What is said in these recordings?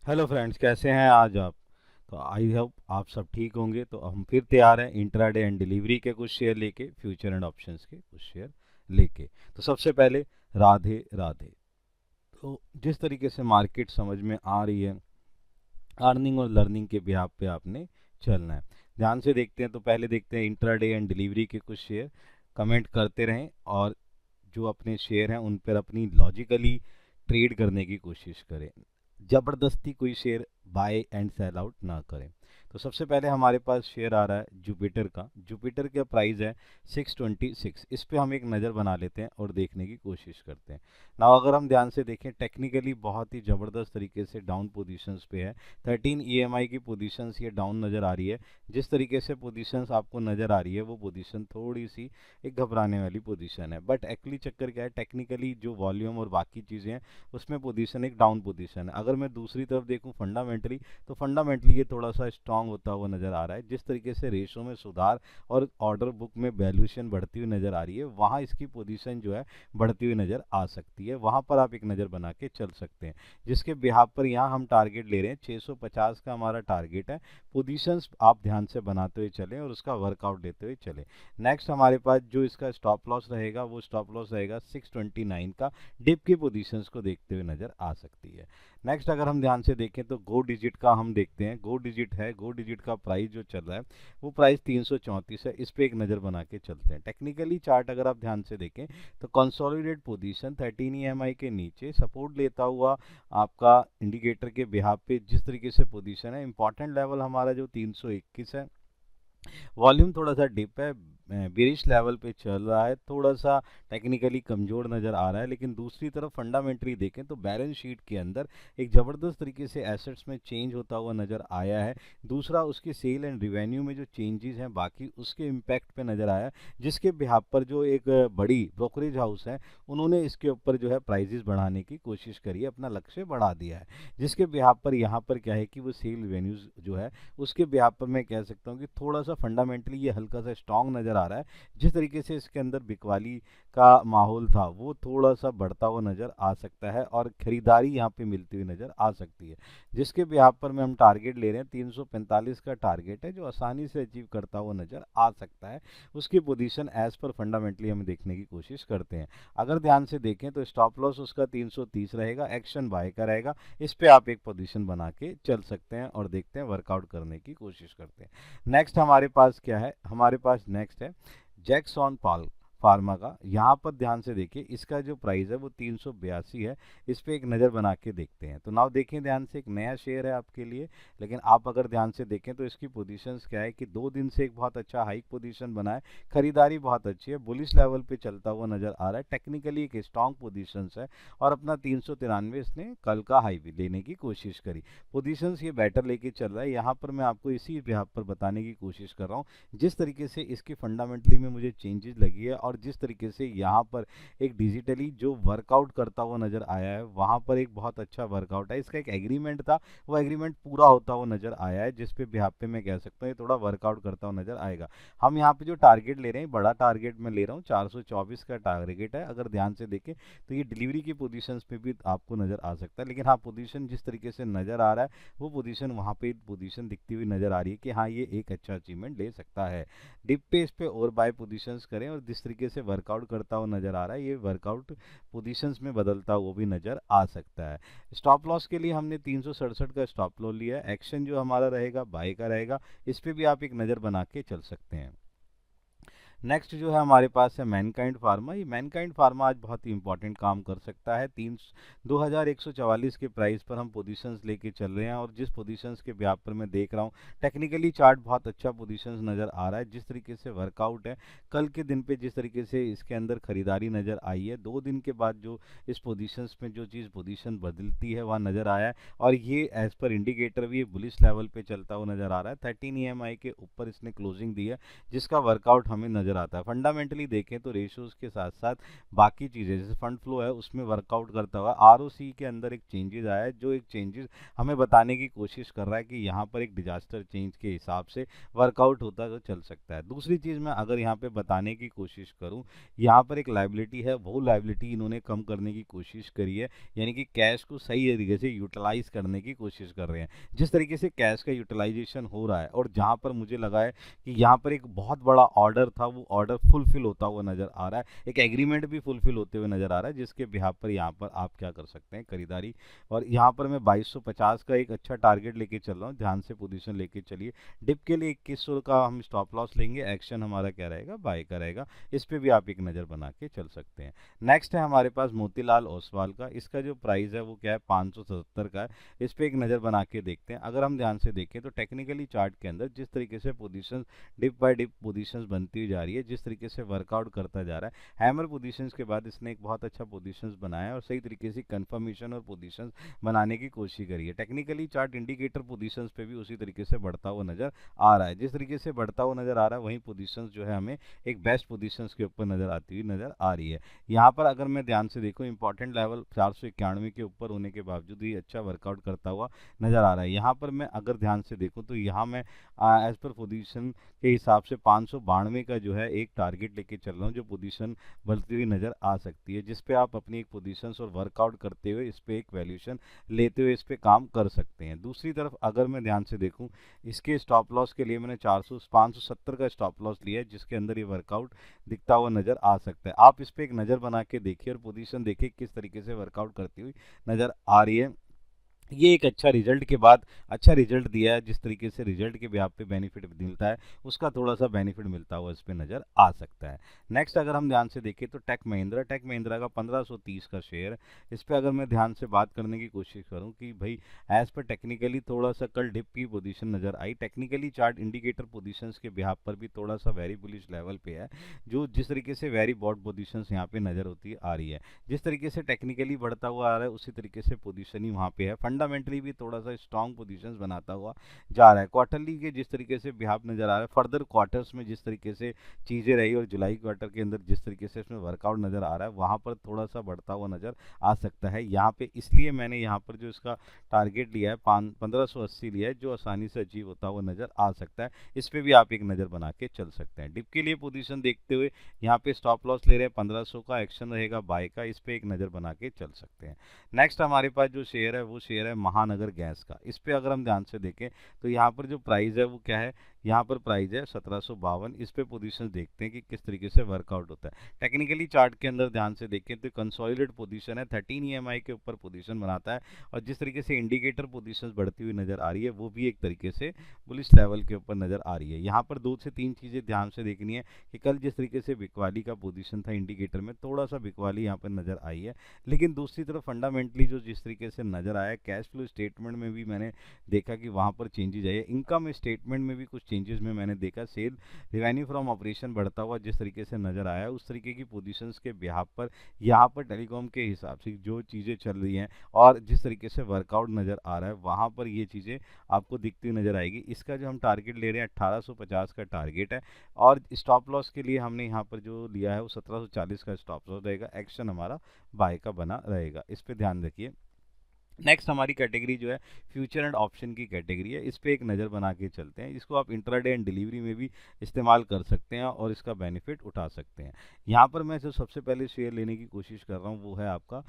Hello friends, कैसे हैं आज आप? तो आई होप आप सब ठीक होंगे। तो हम फिर तैयार हैं इंट्राडे एंड डिलीवरी के कुछ शेयर लेके, फ्यूचर एंड ऑप्शंस के कुछ शेयर लेके। तो सबसे पहले राधे राधे। तो जिस तरीके से मार्केट समझ में आ रही है, अर्निंग और लर्निंग के बिहाफ पे आपने चलना है। ध्यान से देखते हैं। तो पहले देखते हैं इंट्राडे एंड डिलीवरी के कुछ शेयर। कमेंट करते रहें और जो अपने शेयर हैं उन पर अपनी लॉजिकली ट्रेड करने की कोशिश करें। ज़बरदस्ती कोई share buy and sell out ना करें। तो सबसे पहले हमारे पास शेयर आ रहा है जुपिटर का। जुपिटर का प्राइस है 626। इस पे हम एक नज़र बना लेते हैं और देखने की कोशिश करते हैं ना। अगर हम ध्यान से देखें, टेक्निकली बहुत ही ज़बरदस्त तरीके से डाउन पोजीशंस पे है। 13 ईएमआई की पोजीशंस ये डाउन नज़र आ रही है। जिस तरीके से पोजीशंस आपको नज़र आ रही है वो पोजीशन थोड़ी सी एक घबराने वाली पोजीशन है। बट एक्चुअली चक्कर क्या है, टेक्निकली जो वॉल्यूम और बाकी चीज़ें हैं उसमें पोजीशन एक डाउन पोजीशन है। अगर मैं दूसरी तरफ देखूं फंडामेंटली, तो फंडामेंटली ये थोड़ा सा स्ट्रांग होता हुआ नजर आ रहा है। जिस तरीके से रेशो में सुधार और ऑर्डर बुक में वैल्यूएशन बढ़ती हुई नजर आ रही है, वहां इसकी पोजीशन जो है बढ़ती हुई नजर आ सकती है। वहां पर आप एक नज़र बना के चल सकते हैं। जिसके बिहाफ पर यहाँ हम टारगेट ले रहे हैं 650 का हमारा टारगेट है। पोजीशंस आप ध्यान से बनाते हुए चलें और उसका वर्कआउट लेते हुए चलें। नेक्स्ट हमारे पास जो इसका स्टॉप लॉस रहेगा वो स्टॉप लॉस रहेगा 629 का। डिप की पोजीशंस को देखते हुए नजर आ सकती है। नेक्स्ट अगर हम ध्यान से देखें तो गो डिजिट का हम देखते हैं। गो डिजिट है, गो डिजिट का प्राइस जो चल रहा है वो प्राइस 334 है। इस पे एक नज़र बना के चलते हैं। टेक्निकली चार्ट अगर आप ध्यान से देखें तो कंसोलिडेट पोजीशन 13 ईएमआई के नीचे सपोर्ट लेता हुआ आपका इंडिकेटर के बिहाफ पे जिस तरीके से पोजीशन है, इंपॉर्टेंट लेवल हमारा जो 321 है। वॉल्यूम थोड़ा सा डिप है, बेरिश लेवल पे चल रहा है, थोड़ा सा टेक्निकली कमजोर नजर आ रहा है। लेकिन दूसरी तरफ फंडामेंटली देखें तो बैलेंस शीट के अंदर एक जबरदस्त तरीके से एसेट्स में चेंज होता हुआ नजर आया है। दूसरा उसके सेल एंड रिवेन्यू में जो चेंजेस हैं बाकी उसके इम्पैक्ट पे नजर आया है। जिसके बिहाफ पर जो एक बड़ी ब्रोकरेज हाउस है उन्होंने इसके ऊपर जो है प्राइजेस बढ़ाने की कोशिश करी है, अपना लक्ष्य बढ़ा दिया है। जिसके बिहाफ पर यहाँ पर क्या है कि वो सेल रिवेन्यूज जो है उसके बिहाफ पर मैं कह सकता हूँ कि थोड़ा सा फंडामेंटली ये हल्का सा स्ट्रांग नज़र आ रहा है। जिस तरीके से इसके अंदर बिकवाली का माहौल था वो थोड़ा सा बढ़ता हुआ नज़र आ सकता है और खरीदारी यहाँ पे मिलती हुई नज़र आ सकती है। जिसके बिहाफ पर में हम टारगेट ले रहे हैं 345 का टारगेट है जो आसानी से अचीव करता हुआ नज़र आ सकता है। उसकी पोजीशन एज पर फंडामेंटली हम देखने की कोशिश करते हैं। अगर ध्यान से देखें तो स्टॉप लॉस उसका 330 रहेगा, एक्शन बाय का रहेगा। इस पे आप एक पोजीशन बना के चल सकते हैं और देखते हैं, वर्कआउट करने की कोशिश करते हैं। नेक्स्ट हमारे पास क्या है, हमारे पास नेक्स्ट है जैक्सन पाल फार्मा का। यहाँ पर ध्यान से देखिए, इसका जो प्राइस है वो 382 है। इस पे एक नज़र बना के देखते हैं। तो नाउ देखें ध्यान से, एक नया शेयर है आपके लिए। लेकिन आप अगर ध्यान से देखें तो इसकी पोजीशंस क्या है कि 2 दिन से एक बहुत अच्छा हाइक पोजीशन बना है, खरीदारी बहुत अच्छी है, बुलिश लेवल पे चलता हुआ नजर आ रहा है। टेक्निकली एक स्ट्रॉन्ग पोजीशंस है और अपना 393 इसने कल का हाई भी लेने की कोशिश करी। पोजीशंस ये बेटर लेके चल रहा है। यहाँ पर मैं आपको इसी बिहाफ पर बताने की कोशिश कर रहा हूँ जिस तरीके से इसकी फंडामेंटली में मुझे चेंजेस लगी है और जिस तरीके से यहाँ पर एक डिजिटली जो वर्कआउट करता हुआ नजर आया है, वहाँ पर एक बहुत अच्छा वर्कआउट है। इसका एक एग्रीमेंट था, वो एग्रीमेंट पूरा होता हुआ नजर आया है। जिस पे बिहाफ पे मैं कह सकता हूँ ये थोड़ा वर्कआउट करता हुआ नजर आएगा। हम यहाँ पे जो टारगेट ले रहे हैं, बड़ा टारगेट मैं ले रहा हूँ, 424 का टारगेट है। अगर ध्यान से देखें तो ये डिलीवरी की पोजीशंस पे भी आपको नजर आ सकता है। लेकिन हाँ, पोजीशन जिस तरीके से नजर आ रहा है वो पोजीशन वहाँ पे पोजीशन दिखती हुई नजर आ रही है कि हाँ ये एक अच्छा अचीवमेंट ले सकता है। डिप पे इस पे और बाय पोजीशंस करें और जिस तरीके से वर्कआउट करता हुआ नजर आ रहा है ये वर्कआउट पोजीशंस में बदलता हुआ भी नजर आ सकता है। स्टॉप लॉस के लिए हमने 367 का स्टॉप लॉस लिया है। एक्शन जो हमारा रहेगा बाय का रहेगा। इस पे भी आप एक नज़र बना के चल सकते हैं। नेक्स्ट जो है हमारे पास है मैनकाइंड फार्मा। ये मैनकाइंड फार्मा आज बहुत ही इंपॉर्टेंट काम कर सकता है। 2144 के प्राइस पर हम पोजीशंस लेके चल रहे हैं और जिस पोजीशंस के ब्याप पर मैं देख रहा हूँ टेक्निकली चार्ट बहुत अच्छा पोजीशंस नज़र आ रहा है। जिस तरीके से वर्कआउट है कल के दिन पे, जिस तरीके से इसके अंदर खरीदारी नज़र आई है, 2 दिन के बाद जो इस पोजीशंस में जो चीज़ पोजीशन बदलती है वहाँ नज़र आया है। और ये एज पर इंडिकेटर भी बुलिश लेवल पे चलता हुआ नज़र आ रहा है। 13 ईएमआई के ऊपर इसने क्लोजिंग दी है जिसका वर्कआउट हमें नज़र नज़र आता है। फंडामेंटली देखें तो रेशियोज़ के साथ साथ बाकी चीज़ें जैसे फंड फ्लो है उसमें वर्कआउट करता हुआ आरओसी के अंदर एक चेंजेस आया है, जो एक चेंजेस हमें बताने की कोशिश कर रहा है कि यहाँ पर एक डिजास्टर चेंज के हिसाब से वर्कआउट होता तो चल सकता है। दूसरी चीज़ मैं अगर यहाँ पे बताने की कोशिश करूँ, यहाँ पर एक लाइबिलिटी है, वो लाइबिलिटी इन्होंने कम करने की कोशिश करी है, यानी कि कैश को सही तरीके से यूटिलाइज करने की कोशिश कर रहे हैं। जिस तरीके से कैश का यूटिलाइजेशन हो रहा है और जहाँ पर मुझे लगा है कि यहाँ पर एक बहुत बड़ा ऑर्डर था, वो ऑर्डर फुलफिल होता हुआ नजर आ रहा है, एक एग्रीमेंट भी फुलफिल होते हुए नजर आ रहा है, जिसके बिहाफ पर यहाँ पर आप क्या कर सकते हैं, खरीदारी। और यहाँ पर मैं 2250 का एक अच्छा टारगेट लेके चल रहा हूँ, ध्यान से पोजीशन लेके चलिए। डिप के लिए 2100 का हम स्टॉप लॉस लेंगे, एक्शन हमारा क्या रहेगा, बाय का रहेगा। इस पे भी आप एक नज़र बना के चल सकते हैं। नेक्स्ट है हमारे पास मोतीलाल ओसवाल का, इसका जो प्राइस है वो क्या है 577 का है। इस पे एक नज़र बना के देखते हैं। अगर हम ध्यान से देखें तो टेक्निकली चार्ट के अंदर जिस तरीके से positions dip by dip positions बनती हुई जा रही है, जिस तरीके से वर्कआउट करता जा रहा है, हैमर पोजीशंस के बाद इसने एक बहुत अच्छा पोजीशंस बनाया है और सही तरीके से कंफर्मेशन और पोजीशंस बनाने की कोशिश करी है। टेक्निकली चार्ट इंडिकेटर पोजीशंस पे भी उसी तरीके से बढ़ता हुआ नजर आ रहा है। जिस तरीके से बढ़ता हुआ नजर आ रहा है वहीं पोजीशंस जो है हमें एक बेस्ट पोजीशंस के ऊपर नजर आती हुई नजर आ रही है। यहाँ पर अगर मैं ध्यान से देखूँ इंपॉर्टेंट लेवल 491 के ऊपर होने के बावजूद ही अच्छा वर्कआउट करता हुआ नजर आ रहा है। यहाँ पर मैं अगर ध्यान से देखूँ तो यहाँ मैं एज पर पोजीशन के हिसाब से 592 का जो है एक टारगेट लेके चल रहा हूँ, जो पोजीशन बढ़ती हुई नजर आ सकती है, जिस पे आप अपनी एक पोजीशंस और वर्कआउट करते हुए इस पे एक वैल्यूएशन लेते हुए इस पे काम कर सकते हैं। दूसरी तरफ अगर मैं ध्यान से देखूं, इसके स्टॉप लॉस के लिए मैंने 570 का स्टॉप लॉस लिया है, जिसके अंदर ये वर्कआउट दिखता हुआ नजर आ सकता है। आप इस पे एक नज़र बना के देखिए और पोजीशन देखिए किस तरीके से वर्कआउट करती हुई नजर आ रही है। ये एक अच्छा रिजल्ट के बाद अच्छा रिजल्ट दिया है, जिस तरीके से रिजल्ट के ब्याह पे बेनिफिट मिलता है उसका थोड़ा सा बेनिफिट मिलता हुआ इस पे नज़र आ सकता है। नेक्स्ट अगर हम ध्यान से देखें तो टेक महिंद्रा का 1530 का शेयर, इस पे अगर मैं ध्यान से बात करने की कोशिश करूं कि भाई एज पर टेक्निकली थोड़ा सा कल डिप की पोजीशन नज़र आई, टेक्निकली चार्ट इंडिकेटर पोजीशंस के बिहाफ पर भी थोड़ा सा वेरी बुलिश लेवल पे है, जो जिस तरीके से वेरी बॉट पोजीशंस यहाँ पे नज़र होती आ रही है। जिस तरीके से टेक्निकली बढ़ता हुआ आ रहा है उसी तरीके से पोजीशन ही वहाँ पे है, फंडामेंटली भी थोड़ा सा स्ट्रॉन्ग पोजीशंस बनाता हुआ जा रहा है। क्वार्टरली के जिस तरीके से बिहाफ नजर आ रहा है, फर्दर क्वार्टर्स में जिस तरीके से चीज़ें रही और जुलाई क्वार्टर के अंदर जिस तरीके से इसमें वर्कआउट नजर आ रहा है, वहाँ पर थोड़ा सा बढ़ता हुआ नजर आ सकता है यहाँ पे। इसलिए मैंने यहाँ पर जो इसका टारगेट लिया है 1580 लिया है, जो आसानी से अचीव होता हुआ नजर आ सकता है। इस पर भी आप एक नज़र बना के चल सकते हैं। डिप के लिए पोजीशन देखते हुए यहाँ पे स्टॉप लॉस ले रहे हैं 1500 का, एक्शन रहेगा बाय का, इस पे एक नज़र बना के चल सकते हैं। नेक्स्ट हमारे पास जो शेयर है वो शेयर है महानगर गैस का। इस पे अगर हम ध्यान से देखें तो यहाँ पर जो प्राइस है वो क्या है, यहाँ पर प्राइस है 1752। इस पे पोजीशन देखते हैं कि किस तरीके से वर्कआउट होता है। टेक्निकली चार्ट के अंदर ध्यान से देखें तो कंसोलिडेट पोजीशन है, 13 EMI के ऊपर पोजीशन बनाता है और जिस तरीके से इंडिकेटर पोजीशंस बढ़ती हुई नजर आ रही है वो भी एक तरीके से बुलिश लेवल के ऊपर नजर आ रही है। यहाँ पर 2 से 3 चीज़ें ध्यान से देखनी है कि कल जिस तरीके से बिकवाली का पोजीशन था इंडिकेटर में, थोड़ा सा बिकवाली यहाँ पर नजर आई है, लेकिन दूसरी तरफ फंडामेंटली जो जिस तरीके से नजर आया, कैश फ्लो स्टेटमेंट में भी मैंने देखा कि वहाँ पर चेंजेस आए, इनकम स्टेटमेंट में भी कुछ चेंजेस में मैंने देखा, सेल रिवेन्यू फ्रॉम ऑपरेशन बढ़ता हुआ जिस तरीके से नजर आया, उस तरीके की पोजीशंस के बिहाफ पर यहाँ पर टेलीकॉम के हिसाब से जो चीज़ें चल रही हैं और जिस तरीके से वर्कआउट नज़र आ रहा है, वहाँ पर ये चीज़ें आपको दिखती हुई नज़र आएगी। इसका जो हम टारगेट ले रहे हैं 1850 का टारगेट है और स्टॉप लॉस के लिए हमने यहाँ पर जो लिया है वो 1740 का स्टॉप लॉस रहेगा, एक्शन हमारा बाय का बना रहेगा। इस पे ध्यान रखिए। नेक्स्ट हमारी कैटेगरी जो है फ्यूचर एंड ऑप्शन की कैटेगरी है, इस पे एक नज़र बना के चलते हैं। इसको आप इंट्राडे एंड डिलीवरी में भी इस्तेमाल कर सकते हैं और इसका बेनिफिट उठा सकते हैं। यहाँ पर मैं जो सबसे पहले शेयर लेने की कोशिश कर रहा हूँ वो है आपका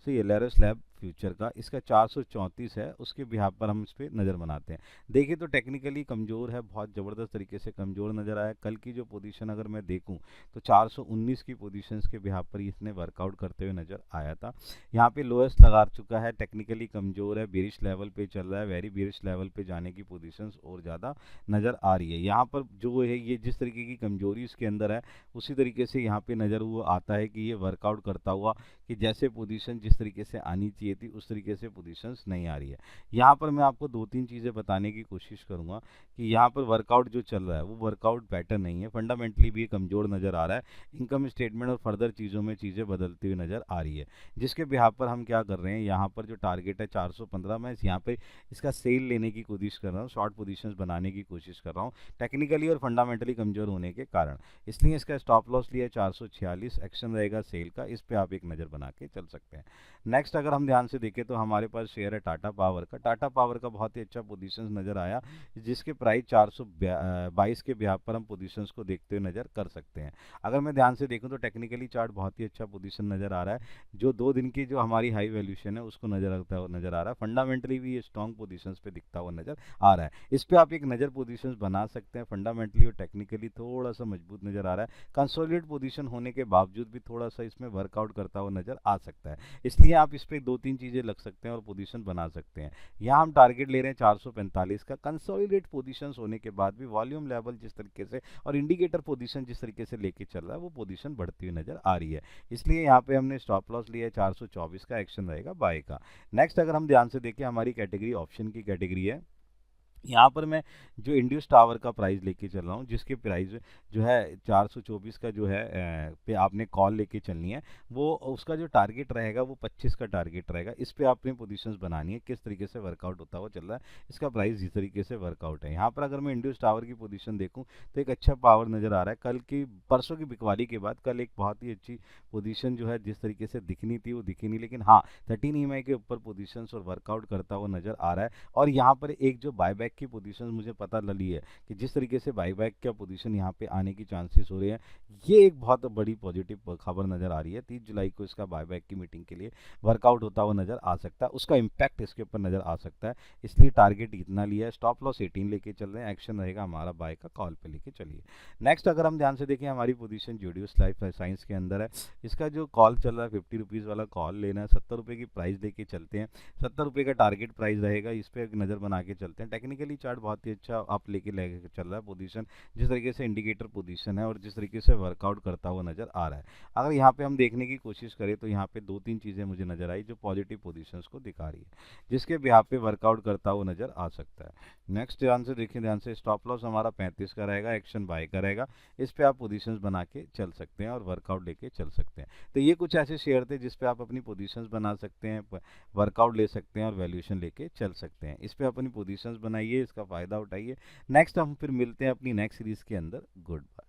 एलआरएस लैब फ्यूचर का। इसका 434 है, उसके बिहाफ पर हम इस पर नज़र बनाते हैं। देखिए तो टेक्निकली कमज़ोर है, बहुत ज़बरदस्त तरीके से कमज़ोर नज़र आया। कल की जो पोजीशन अगर मैं देखूँ तो 419 की पोजीशंस के बिहाफ पर इसने वर्कआउट करते हुए नज़र आया था। यहाँ पे लोएस्ट लगा चुका है, टेक्निकली कमज़ोर है, बेरिश लेवल पे चल रहा है, वेरी बेरिश लेवल पे जाने की पोजीशंस और ज़्यादा नज़र आ रही है। यहाँ पर जो है ये जिस तरीके की कमज़ोरी इसके अंदर है उसी तरीके से यहाँ पे नज़र हुआ आता है कि ये वर्कआउट करता हुआ कि जैसे पोजीशन जिस तरीके से आनी चाहिए थी उस तरीके से पोजीशंस नहीं आ रही है। यहाँ पर मैं आपको दो तीन चीज़ें बताने की कोशिश करूँगा कि यहाँ पर वर्कआउट जो चल रहा है वो वर्कआउट पैटर्न नहीं है, फंडामेंटली भी ये कमज़ोर नज़र आ रहा है, इनकम स्टेटमेंट और फर्दर चीज़ों में चीज़ें बदलती हुई नज़र आ रही है, जिसके बिहाफ पर हम क्या कर रहे हैं, यहाँ पर जो टारगेट है 415, मैं यहाँ पे इसका सेल लेने की कोशिश कर रहा हूँ, शॉर्ट पोजीशंस बनाने की कोशिश कर रहा हूँ टेक्निकली और फंडामेंटली कमज़ोर होने के कारण, इसलिए इसका स्टॉप लॉस लिया 446, एक्शन रहेगा सेल का, इस पे आप एक नज़र बना के चल सकते हैं। नेक्स्ट अगर हम ध्यान से देखें तो हमारे पास शेयर है टाटा पावर का। टाटा पावर का बहुत ही अच्छा पोजीशंस नज़र आया, जिसके प्राइस 422 के बिहाफ पर हम पोजीशंस को देखते हुए नज़र कर सकते हैं। अगर मैं ध्यान से देखूं तो टेक्निकली चार्ट बहुत ही अच्छा पोजीशन नज़र आ रहा है, जो 2 दिन की जो हमारी हाई वैल्यूशन है उसको नज़र रखता हुआ नज़र आ रहा है, फंडामेंटली भी ये स्ट्रॉन्ग पोजीशंस पे दिखता हुआ नज़र आ रहा है। इस पर आप एक नज़र पोजीशंस बना सकते हैं, फंडामेंटली और टेक्निकली थोड़ा सा मजबूत नज़र आ रहा है, कंसोलिडेट पोजीशन होने के बावजूद भी थोड़ा सा इसमें वर्कआउट करता हुआ नज़र आ सकता है, इसलिए आप इस पर 2-3 चीज़ें लग सकते हैं और पोजीशन बना सकते हैं। यहाँ हम टारगेट ले रहे हैं 445 का, कंसोलिडेट पोजीशंस होने के बाद भी वॉल्यूम लेवल जिस तरीके से और इंडिकेटर पोजीशन जिस तरीके से लेके चल रहा है वो पोजीशन बढ़ती हुई नज़र आ रही है, इसलिए यहाँ पे हमने स्टॉप लॉस लिया है 424 का, एक्शन रहेगा बाय का। नेक्स्ट अगर हम ध्यान से देखें हमारी कैटेगरी ऑप्शन की कैटेगरी है, यहाँ पर मैं जो इंड्यूस टावर का प्राइस लेके चल रहा हूँ, जिसके प्राइस जो है 424 का जो है पे आपने कॉल लेके चलनी है, वो उसका जो टारगेट रहेगा वो 25 का टारगेट रहेगा, इस पे आपने पोजीशंस बनानी है, किस तरीके से वर्कआउट होता हुआ चल रहा है, इसका प्राइस जिस तरीके से वर्कआउट है। यहाँ पर अगर मैं इंड्यूस टावर की पोजीशन देखूँ तो एक अच्छा पावर नज़र आ रहा है, कल की परसों की बिकवाली के बाद कल एक बहुत ही अच्छी पोजीशन जो है जिस तरीके से दिखनी थी वो दिखी नहीं, लेकिन हाँ 13 EMI के ऊपर पोजीशंस और वर्कआउट करता हुआ नज़र आ रहा है। और यहाँ पर एक जो बायबैक की पोजीशन मुझे पता लगी है कि जिस तरीके से बायबैक का पोजीशन यहाँ पे आने की चांसेस हो रहे हैं, ये एक बहुत बड़ी पॉजिटिव खबर नज़र आ रही है। 30 जुलाई को इसका बायबैक की मीटिंग के लिए वर्कआउट होता हुआ नज़र आ सकता है, उसका इम्पैक्ट इसके ऊपर नज़र आ सकता है, इसलिए टारगेट इतना लिया है, स्टॉप लॉस 18 लेके चल रहे हैं, एक्शन रहेगा हमारा बाय का, कॉल पे लेके चलिए। नेक्स्ट अगर हम ध्यान से देखें हमारी पोजीशन जूडियस लाइफ साइंस के अंदर है, इसका जो कॉल चल रहा है 50 रुपीज़ वाला कॉल लेना है, 70 रुपये की प्राइस लेके चलते हैं, 70 रुपये का टारगेट प्राइस रहेगा, इस पर एक नज़र बना के चलते हैं। टेक्निकली चार्ट बहुत ही अच्छा आप लेके चल रहा है पोजीशन, जिस तरीके से इंडिकेटर पोजीशन है और जिस तरीके से वर्कआउट करता हुआ नज़र आ रहा है। अगर यहाँ पे हम देखने की कोशिश करें तो यहाँ पे 2-3 चीज़ें मुझे नज़र आई जो पॉजिटिव पोजीशंस को दिखा रही है, जिसके बिहाफ पे वर्कआउट करता हुआ नज़र आ सकता है। नेक्स्ट ध्यान से देखिए, ध्यान से स्टॉप लॉस हमारा 35 का रहेगा, एक्शन बाय का रहेगा, इस पर आप पोजीशंस बना के चल सकते हैं और वर्कआउट लेके चल सकते हैं। तो ये कुछ ऐसे शेयर थे जिस पे आप अपनी पोजीशंस बना सकते हैं, वर्कआउट ले सकते हैं और वैल्यूएशन लेके चल सकते हैं। इस पे अपनी पोजीशंस बनाइए, इसका फ़ायदा उठाइए। नेक्स्ट हम फिर मिलते हैं अपनी नेक्स्ट सीरीज़ के अंदर। Good bye.